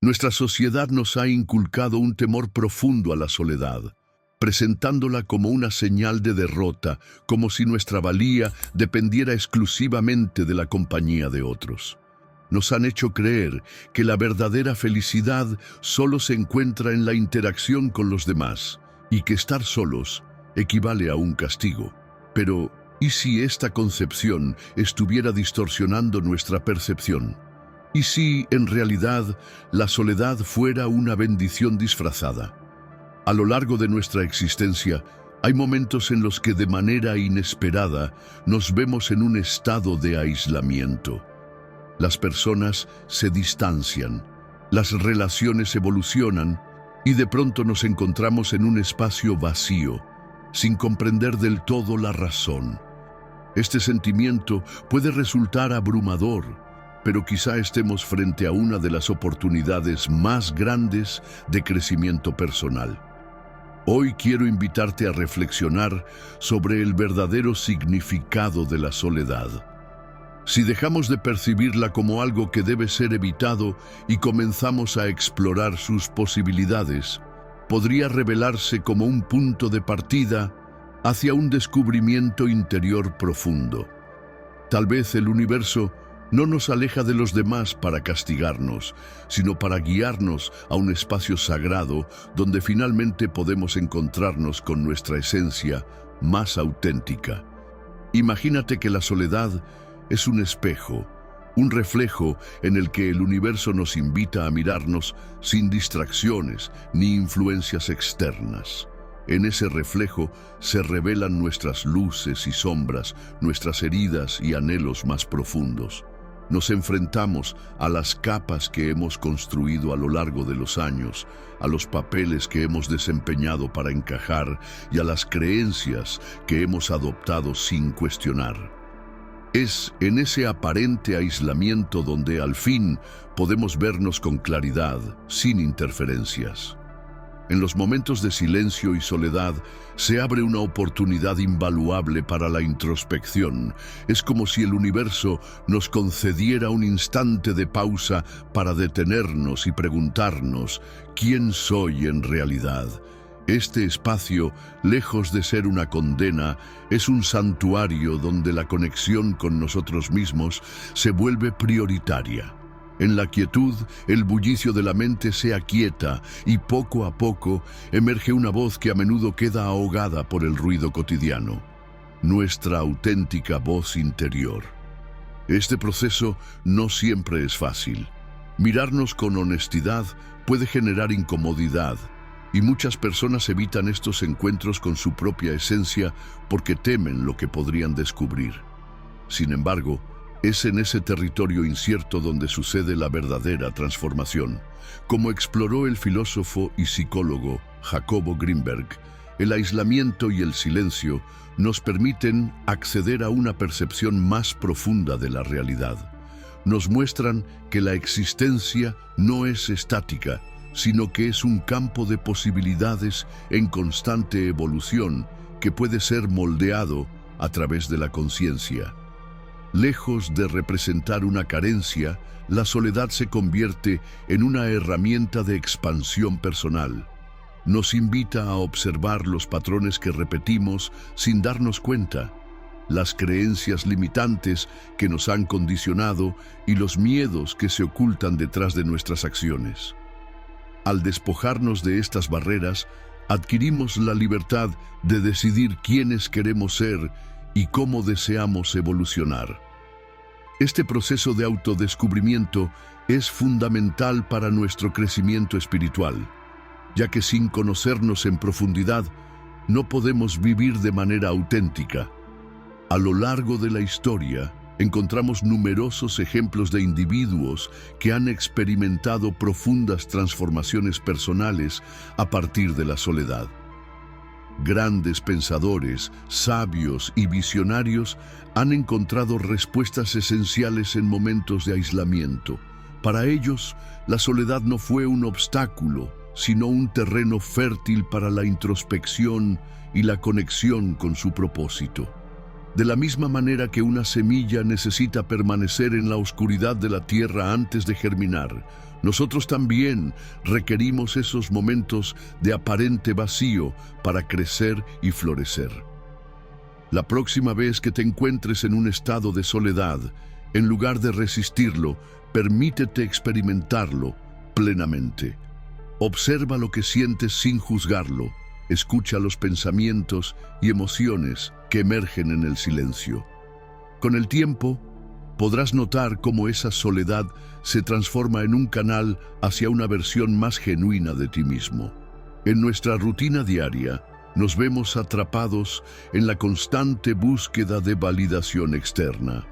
Nuestra sociedad nos ha inculcado un temor profundo a la soledad, presentándola como una señal de derrota, como si nuestra valía dependiera exclusivamente de la compañía de otros. Nos han hecho creer que la verdadera felicidad solo se encuentra en la interacción con los demás y que estar solos equivale a un castigo. Pero, ¿y si esta concepción estuviera distorsionando nuestra percepción? ¿Y si, en realidad, la soledad fuera una bendición disfrazada? A lo largo de nuestra existencia, hay momentos en los que de manera inesperada nos vemos en un estado de aislamiento. Las personas se distancian, las relaciones evolucionan y de pronto nos encontramos en un espacio vacío, sin comprender del todo la razón. Este sentimiento puede resultar abrumador, pero quizá estemos frente a una de las oportunidades más grandes de crecimiento personal. Hoy quiero invitarte a reflexionar sobre el verdadero significado de la soledad. Si dejamos de percibirla como algo que debe ser evitado y comenzamos a explorar sus posibilidades, podría revelarse como un punto de partida hacia un descubrimiento interior profundo. Tal vez el universo no nos aleja de los demás para castigarnos, sino para guiarnos a un espacio sagrado donde finalmente podemos encontrarnos con nuestra esencia más auténtica. Imagínate que la soledad es un espejo, un reflejo en el que el universo nos invita a mirarnos sin distracciones ni influencias externas. En ese reflejo se revelan nuestras luces y sombras, nuestras heridas y anhelos más profundos. Nos enfrentamos a las capas que hemos construido a lo largo de los años, a los papeles que hemos desempeñado para encajar y a las creencias que hemos adoptado sin cuestionar. Es en ese aparente aislamiento donde al fin podemos vernos con claridad, sin interferencias. En los momentos de silencio y soledad se abre una oportunidad invaluable para la introspección. Es como si el universo nos concediera un instante de pausa para detenernos y preguntarnos ¿quién soy en realidad? Este espacio, lejos de ser una condena, es un santuario donde la conexión con nosotros mismos se vuelve prioritaria. En la quietud, el bullicio de la mente se aquieta y poco a poco emerge una voz que a menudo queda ahogada por el ruido cotidiano, nuestra auténtica voz interior. Este proceso no siempre es fácil. Mirarnos con honestidad puede generar incomodidad, y muchas personas evitan estos encuentros con su propia esencia porque temen lo que podrían descubrir. Sin embargo, es en ese territorio incierto donde sucede la verdadera transformación. Como exploró el filósofo y psicólogo Jacobo Greenberg, el aislamiento y el silencio nos permiten acceder a una percepción más profunda de la realidad. Nos muestran que la existencia no es estática, sino que es un campo de posibilidades en constante evolución que puede ser moldeado a través de la conciencia. Lejos de representar una carencia, la soledad se convierte en una herramienta de expansión personal. Nos invita a observar los patrones que repetimos sin darnos cuenta, las creencias limitantes que nos han condicionado y los miedos que se ocultan detrás de nuestras acciones. Al despojarnos de estas barreras, adquirimos la libertad de decidir quiénes queremos ser y cómo deseamos evolucionar. Este proceso de autodescubrimiento es fundamental para nuestro crecimiento espiritual, ya que sin conocernos en profundidad, no podemos vivir de manera auténtica. A lo largo de la historia, encontramos numerosos ejemplos de individuos que han experimentado profundas transformaciones personales a partir de la soledad. Grandes pensadores, sabios y visionarios han encontrado respuestas esenciales en momentos de aislamiento. Para ellos, la soledad no fue un obstáculo, sino un terreno fértil para la introspección y la conexión con su propósito. De la misma manera que una semilla necesita permanecer en la oscuridad de la tierra antes de germinar, Nosotros también requerimos esos momentos de aparente vacío para crecer y florecer. La próxima vez que te encuentres en un estado de soledad, en lugar de resistirlo, permítete experimentarlo plenamente. Observa lo que sientes sin juzgarlo. Escucha los pensamientos y emociones que emergen en el silencio. Con el tiempo, podrás notar cómo esa soledad se transforma en un canal hacia una versión más genuina de ti mismo. En nuestra rutina diaria, nos vemos atrapados en la constante búsqueda de validación externa.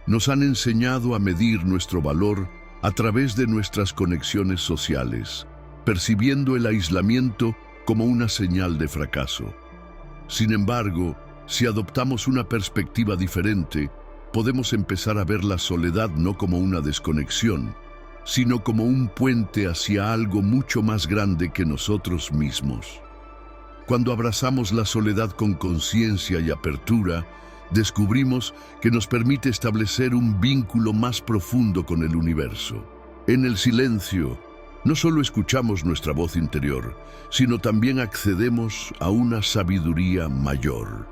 Nos han enseñado a medir nuestro valor a través de nuestras conexiones sociales, percibiendo el aislamiento como una señal de fracaso. Sin embargo, si adoptamos una perspectiva diferente, podemos empezar a ver la soledad no como una desconexión, sino como un puente hacia algo mucho más grande que nosotros mismos. Cuando abrazamos la soledad con conciencia y apertura, descubrimos que nos permite establecer un vínculo más profundo con el universo. En el silencio, no solo escuchamos nuestra voz interior, sino también accedemos a una sabiduría mayor.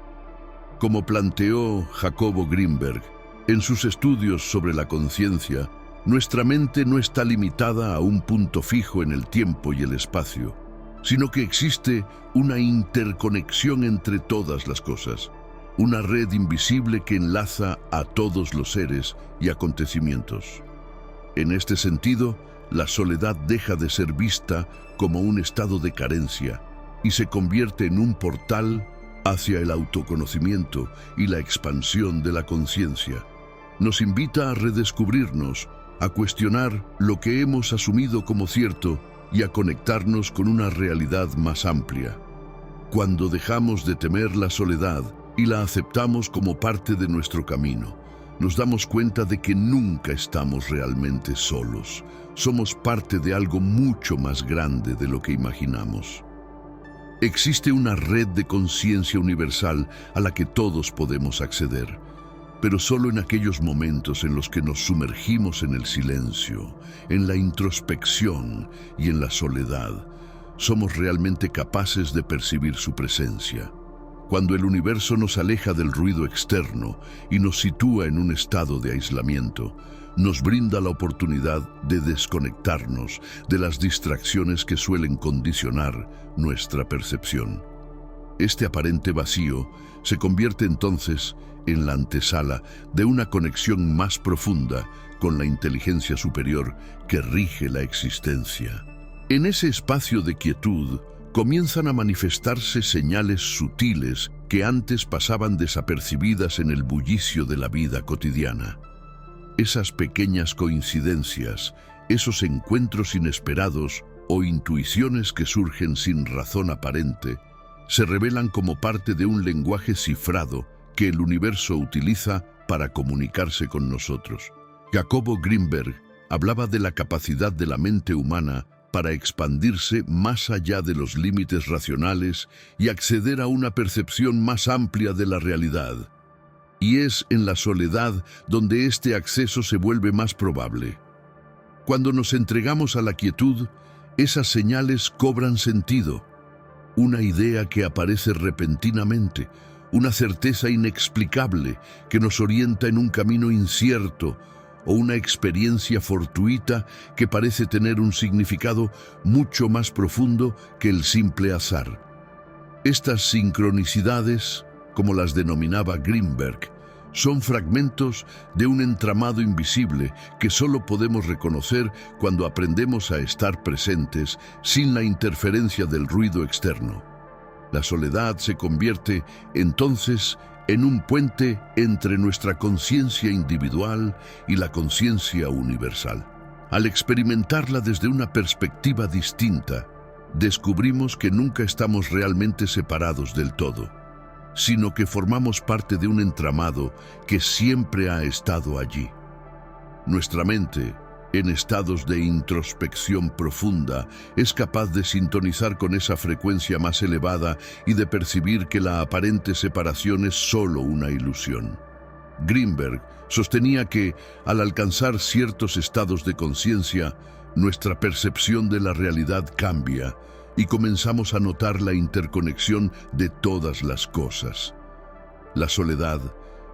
Como planteó Jacobo Grinberg en sus estudios sobre la conciencia, nuestra mente no está limitada a un punto fijo en el tiempo y el espacio, sino que existe una interconexión entre todas las cosas, una red invisible que enlaza a todos los seres y acontecimientos. En este sentido, la soledad deja de ser vista como un estado de carencia y se convierte en un portal hacia el autoconocimiento y la expansión de la conciencia. Nos invita a redescubrirnos, a cuestionar lo que hemos asumido como cierto y a conectarnos con una realidad más amplia. Cuando dejamos de temer la soledad y la aceptamos como parte de nuestro camino, nos damos cuenta de que nunca estamos realmente solos. Somos parte de algo mucho más grande de lo que imaginamos. Existe una red de conciencia universal a la que todos podemos acceder, pero solo en aquellos momentos en los que nos sumergimos en el silencio, en la introspección y en la soledad, somos realmente capaces de percibir su presencia. Cuando el universo nos aleja del ruido externo y nos sitúa en un estado de aislamiento, nos brinda la oportunidad de desconectarnos de las distracciones que suelen condicionar nuestra percepción. Este aparente vacío se convierte entonces en la antesala de una conexión más profunda con la inteligencia superior que rige la existencia. En ese espacio de quietud, comienzan a manifestarse señales sutiles que antes pasaban desapercibidas en el bullicio de la vida cotidiana. Esas pequeñas coincidencias, esos encuentros inesperados o intuiciones que surgen sin razón aparente, se revelan como parte de un lenguaje cifrado que el universo utiliza para comunicarse con nosotros. Jacobo Grinberg hablaba de la capacidad de la mente humana para expandirse más allá de los límites racionales y acceder a una percepción más amplia de la realidad. Y es en la soledad donde este acceso se vuelve más probable. Cuando nos entregamos a la quietud, esas señales cobran sentido. Una idea que aparece repentinamente, una certeza inexplicable que nos orienta en un camino incierto, o una experiencia fortuita que parece tener un significado mucho más profundo que el simple azar. Estas sincronicidades, como las denominaba Grinberg, son fragmentos de un entramado invisible que solo podemos reconocer cuando aprendemos a estar presentes sin la interferencia del ruido externo. La soledad se convierte, entonces, en un puente entre nuestra conciencia individual y la conciencia universal. Al experimentarla desde una perspectiva distinta, descubrimos que nunca estamos realmente separados del todo, sino que formamos parte de un entramado que siempre ha estado allí. Nuestra mente, en estados de introspección profunda, es capaz de sintonizar con esa frecuencia más elevada y de percibir que la aparente separación es solo una ilusión. Grinberg sostenía que, al alcanzar ciertos estados de conciencia, nuestra percepción de la realidad cambia y comenzamos a notar la interconexión de todas las cosas. La soledad,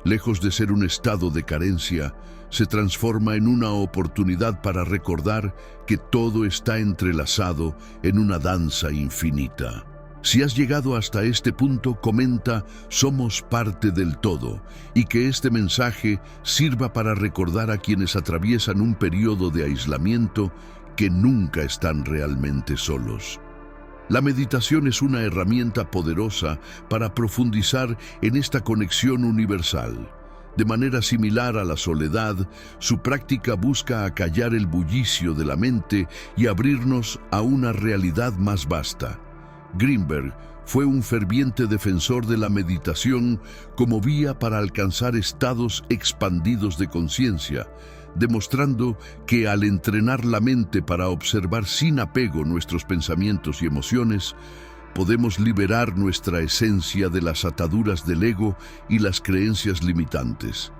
lejos de ser un estado de carencia, se transforma en una oportunidad para recordar que todo está entrelazado en una danza infinita. Si has llegado hasta este punto, comenta "Somos parte del todo" y que este mensaje sirva para recordar a quienes atraviesan un periodo de aislamiento que nunca están realmente solos. La meditación es una herramienta poderosa para profundizar en esta conexión universal. De manera similar a la soledad, su práctica busca acallar el bullicio de la mente y abrirnos a una realidad más vasta. Greenberg fue un ferviente defensor de la meditación como vía para alcanzar estados expandidos de conciencia, demostrando que al entrenar la mente para observar sin apego nuestros pensamientos y emociones, podemos liberar nuestra esencia de las ataduras del ego y las creencias limitantes.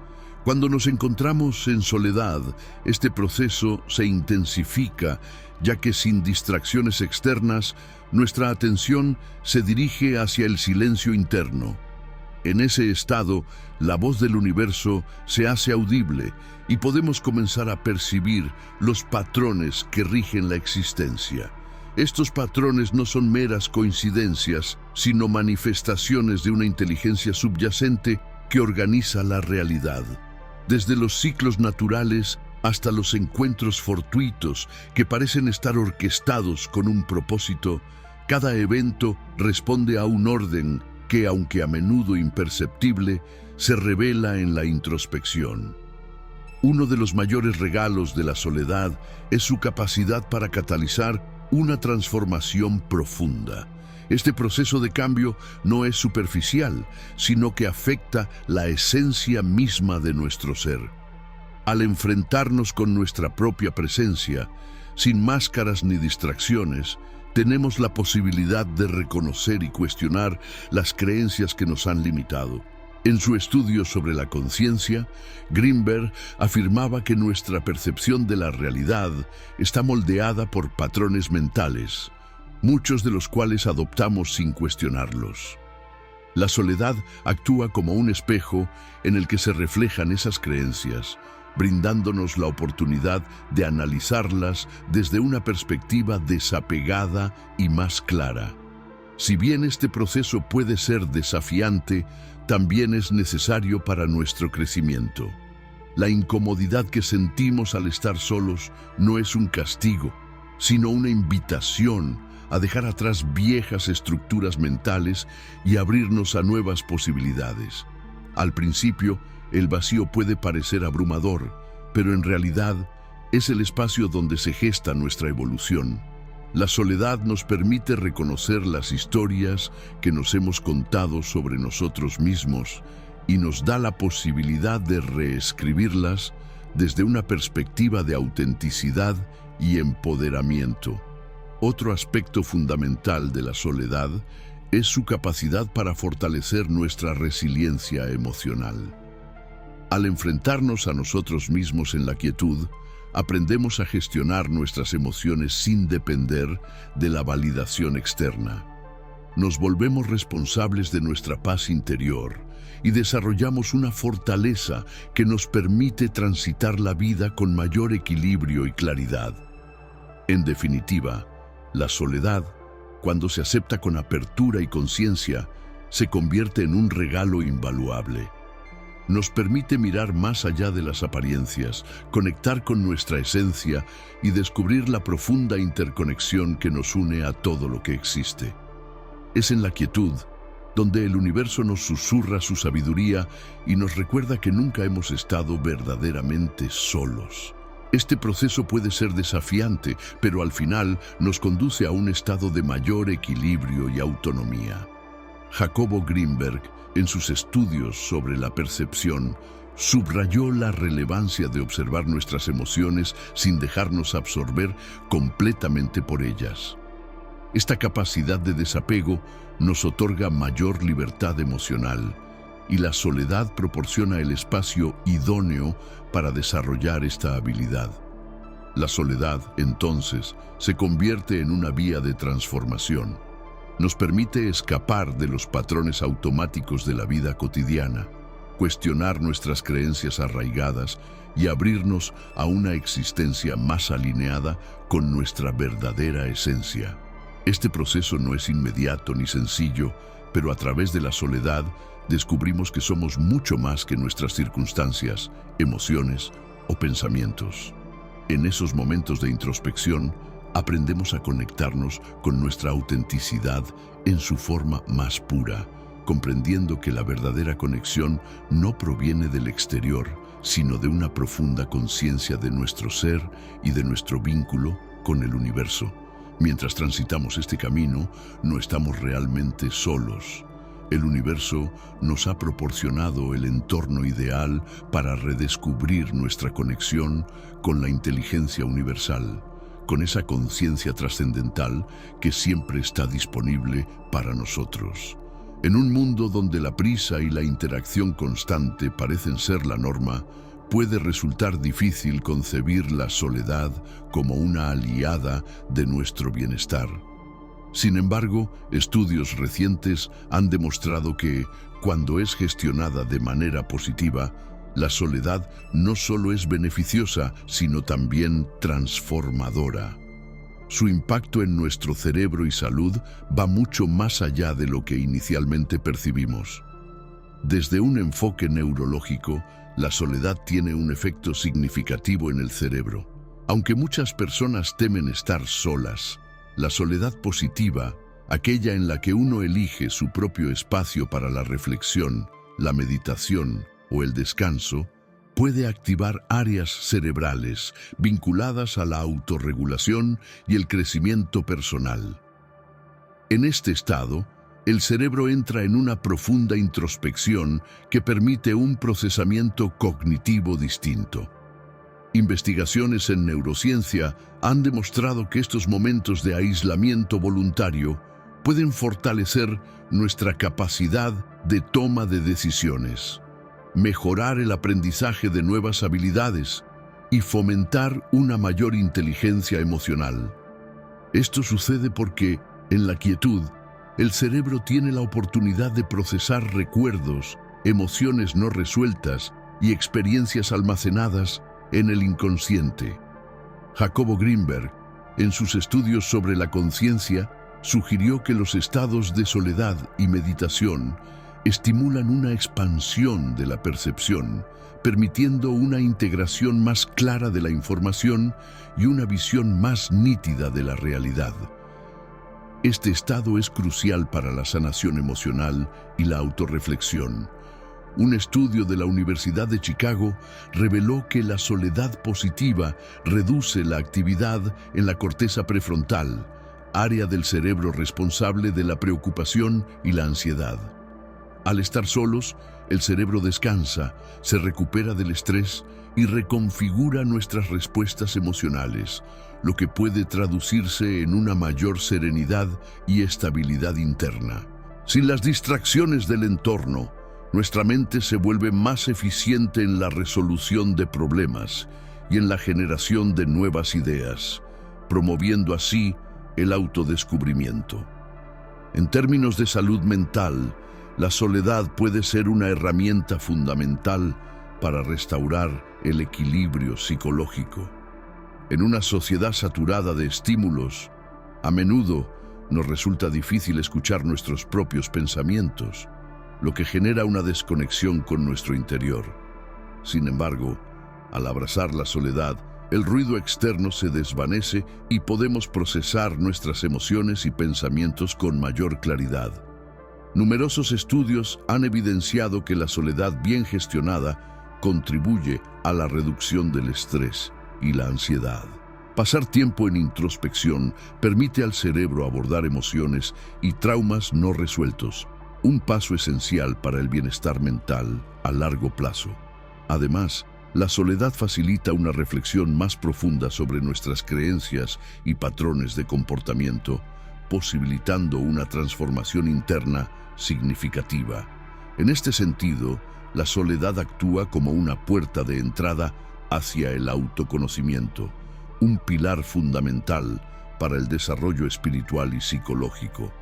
Cuando nos encontramos en soledad, este proceso se intensifica, ya que sin distracciones externas, nuestra atención se dirige hacia el silencio interno. En ese estado, la voz del universo se hace audible y podemos comenzar a percibir los patrones que rigen la existencia. Estos patrones no son meras coincidencias, sino manifestaciones de una inteligencia subyacente que organiza la realidad. Desde los ciclos naturales hasta los encuentros fortuitos que parecen estar orquestados con un propósito, cada evento responde a un orden que, aunque a menudo imperceptible, se revela en la introspección. Uno de los mayores regalos de la soledad es su capacidad para catalizar una transformación profunda. Este proceso de cambio no es superficial, sino que afecta la esencia misma de nuestro ser. Al enfrentarnos con nuestra propia presencia, sin máscaras ni distracciones, tenemos la posibilidad de reconocer y cuestionar las creencias que nos han limitado. En su estudio sobre la conciencia, Greenberg afirmaba que nuestra percepción de la realidad está moldeada por patrones mentales, muchos de los cuales adoptamos sin cuestionarlos. La soledad actúa como un espejo en el que se reflejan esas creencias, brindándonos la oportunidad de analizarlas desde una perspectiva desapegada y más clara. Si bien este proceso puede ser desafiante, también es necesario para nuestro crecimiento. La incomodidad que sentimos al estar solos no es un castigo, sino una invitación a dejar atrás viejas estructuras mentales y abrirnos a nuevas posibilidades. Al principio, el vacío puede parecer abrumador, pero en realidad es el espacio donde se gesta nuestra evolución. La soledad nos permite reconocer las historias que nos hemos contado sobre nosotros mismos y nos da la posibilidad de reescribirlas desde una perspectiva de autenticidad y empoderamiento. Otro aspecto fundamental de la soledad es su capacidad para fortalecer nuestra resiliencia emocional. Al enfrentarnos a nosotros mismos en la quietud, aprendemos a gestionar nuestras emociones sin depender de la validación externa. Nos volvemos responsables de nuestra paz interior y desarrollamos una fortaleza que nos permite transitar la vida con mayor equilibrio y claridad. En definitiva, la soledad, cuando se acepta con apertura y conciencia, se convierte en un regalo invaluable. Nos permite mirar más allá de las apariencias, conectar con nuestra esencia y descubrir la profunda interconexión que nos une a todo lo que existe. Es en la quietud donde el universo nos susurra su sabiduría y nos recuerda que nunca hemos estado verdaderamente solos. Este proceso puede ser desafiante, pero al final nos conduce a un estado de mayor equilibrio y autonomía. Jacobo Greenberg, en sus estudios sobre la percepción, subrayó la relevancia de observar nuestras emociones sin dejarnos absorber completamente por ellas. Esta capacidad de desapego nos otorga mayor libertad emocional y la soledad proporciona el espacio idóneo para desarrollar esta habilidad. La soledad, entonces, se convierte en una vía de transformación. Nos permite escapar de los patrones automáticos de la vida cotidiana, cuestionar nuestras creencias arraigadas y abrirnos a una existencia más alineada con nuestra verdadera esencia. Este proceso no es inmediato ni sencillo, pero a través de la soledad descubrimos que somos mucho más que nuestras circunstancias, emociones o pensamientos. En esos momentos de introspección, aprendemos a conectarnos con nuestra autenticidad en su forma más pura, comprendiendo que la verdadera conexión no proviene del exterior, sino de una profunda conciencia de nuestro ser y de nuestro vínculo con el universo. Mientras transitamos este camino, no estamos realmente solos. El universo nos ha proporcionado el entorno ideal para redescubrir nuestra conexión con la inteligencia universal, con esa conciencia trascendental que siempre está disponible para nosotros. En un mundo donde la prisa y la interacción constante parecen ser la norma, puede resultar difícil concebir la soledad como una aliada de nuestro bienestar. Sin embargo, estudios recientes han demostrado que, cuando es gestionada de manera positiva, la soledad no solo es beneficiosa, sino también transformadora. Su impacto en nuestro cerebro y salud va mucho más allá de lo que inicialmente percibimos. Desde un enfoque neurológico, la soledad tiene un efecto significativo en el cerebro. Aunque muchas personas temen estar solas, la soledad positiva, aquella en la que uno elige su propio espacio para la reflexión, la meditación o el descanso, puede activar áreas cerebrales vinculadas a la autorregulación y el crecimiento personal. En este estado, el cerebro entra en una profunda introspección que permite un procesamiento cognitivo distinto. Investigaciones en neurociencia han demostrado que estos momentos de aislamiento voluntario pueden fortalecer nuestra capacidad de toma de decisiones, mejorar el aprendizaje de nuevas habilidades y fomentar una mayor inteligencia emocional. Esto sucede porque, en la quietud, el cerebro tiene la oportunidad de procesar recuerdos, emociones no resueltas y experiencias almacenadas en el inconsciente. Jacobo Greenberg, en sus estudios sobre la conciencia, sugirió que los estados de soledad y meditación estimulan una expansión de la percepción, permitiendo una integración más clara de la información y una visión más nítida de la realidad. Este estado es crucial para la sanación emocional y la autorreflexión. Un estudio de la Universidad de Chicago reveló que la soledad positiva reduce la actividad en la corteza prefrontal, área del cerebro responsable de la preocupación y la ansiedad. Al estar solos, el cerebro descansa, se recupera del estrés y reconfigura nuestras respuestas emocionales, lo que puede traducirse en una mayor serenidad y estabilidad interna. Sin las distracciones del entorno, nuestra mente se vuelve más eficiente en la resolución de problemas y en la generación de nuevas ideas, promoviendo así el autodescubrimiento. En términos de salud mental, la soledad puede ser una herramienta fundamental para restaurar el equilibrio psicológico. En una sociedad saturada de estímulos, a menudo nos resulta difícil escuchar nuestros propios pensamientos, lo que genera una desconexión con nuestro interior. Sin embargo, al abrazar la soledad, el ruido externo se desvanece y podemos procesar nuestras emociones y pensamientos con mayor claridad. Numerosos estudios han evidenciado que la soledad bien gestionada contribuye a la reducción del estrés y la ansiedad. Pasar tiempo en introspección permite al cerebro abordar emociones y traumas no resueltos, un paso esencial para el bienestar mental a largo plazo. Además, la soledad facilita una reflexión más profunda sobre nuestras creencias y patrones de comportamiento, posibilitando una transformación interna significativa. En este sentido, la soledad actúa como una puerta de entrada hacia el autoconocimiento, un pilar fundamental para el desarrollo espiritual y psicológico.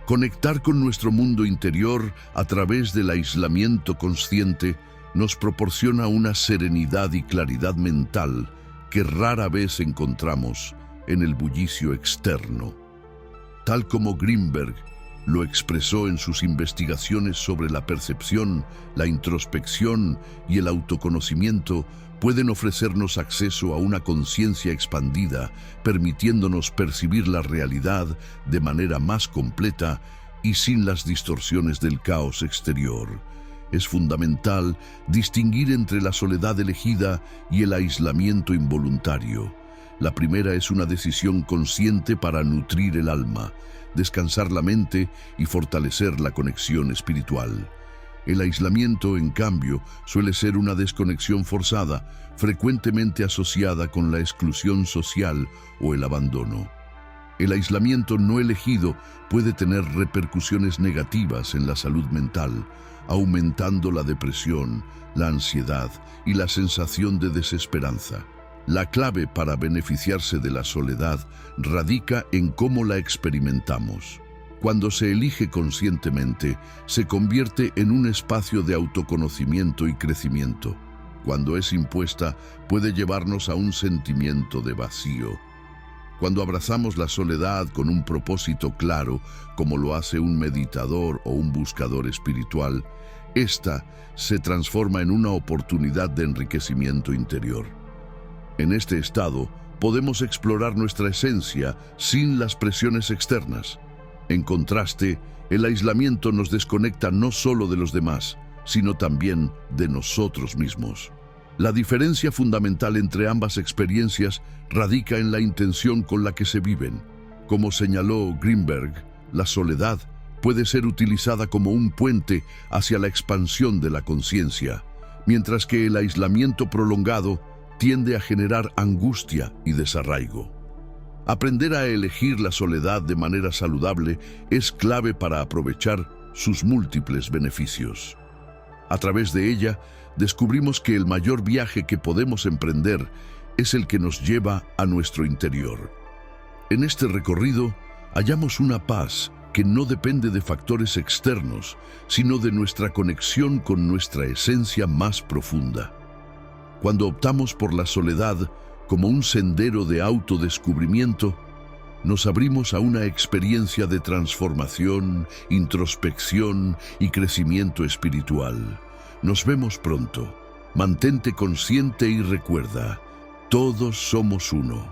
Conectar con nuestro mundo interior a través del aislamiento consciente nos proporciona una serenidad y claridad mental que rara vez encontramos en el bullicio externo. Tal como Greenberg lo expresó en sus investigaciones sobre la percepción, la introspección y el autoconocimiento, pueden ofrecernos acceso a una conciencia expandida, permitiéndonos percibir la realidad de manera más completa y sin las distorsiones del caos exterior. Es fundamental distinguir entre la soledad elegida y el aislamiento involuntario. La primera es una decisión consciente para nutrir el alma, descansar la mente y fortalecer la conexión espiritual. El aislamiento, en cambio, suele ser una desconexión forzada, frecuentemente asociada con la exclusión social o el abandono. El aislamiento no elegido puede tener repercusiones negativas en la salud mental, aumentando la depresión, la ansiedad y la sensación de desesperanza. La clave para beneficiarse de la soledad radica en cómo la experimentamos. Cuando se elige conscientemente, se convierte en un espacio de autoconocimiento y crecimiento. Cuando es impuesta, puede llevarnos a un sentimiento de vacío. Cuando abrazamos la soledad con un propósito claro, como lo hace un meditador o un buscador espiritual, esta se transforma en una oportunidad de enriquecimiento interior. En este estado, podemos explorar nuestra esencia sin las presiones externas. En contraste, el aislamiento nos desconecta no solo de los demás, sino también de nosotros mismos. La diferencia fundamental entre ambas experiencias radica en la intención con la que se viven. Como señaló Greenberg, la soledad puede ser utilizada como un puente hacia la expansión de la conciencia, mientras que el aislamiento prolongado tiende a generar angustia y desarraigo. Aprender a elegir la soledad de manera saludable es clave para aprovechar sus múltiples beneficios. A través de ella, descubrimos que el mayor viaje que podemos emprender es el que nos lleva a nuestro interior. En este recorrido, hallamos una paz que no depende de factores externos, sino de nuestra conexión con nuestra esencia más profunda. Cuando optamos por la soledad como un sendero de autodescubrimiento, nos abrimos a una experiencia de transformación, introspección y crecimiento espiritual. Nos vemos pronto. Mantente consciente y recuerda, todos somos uno.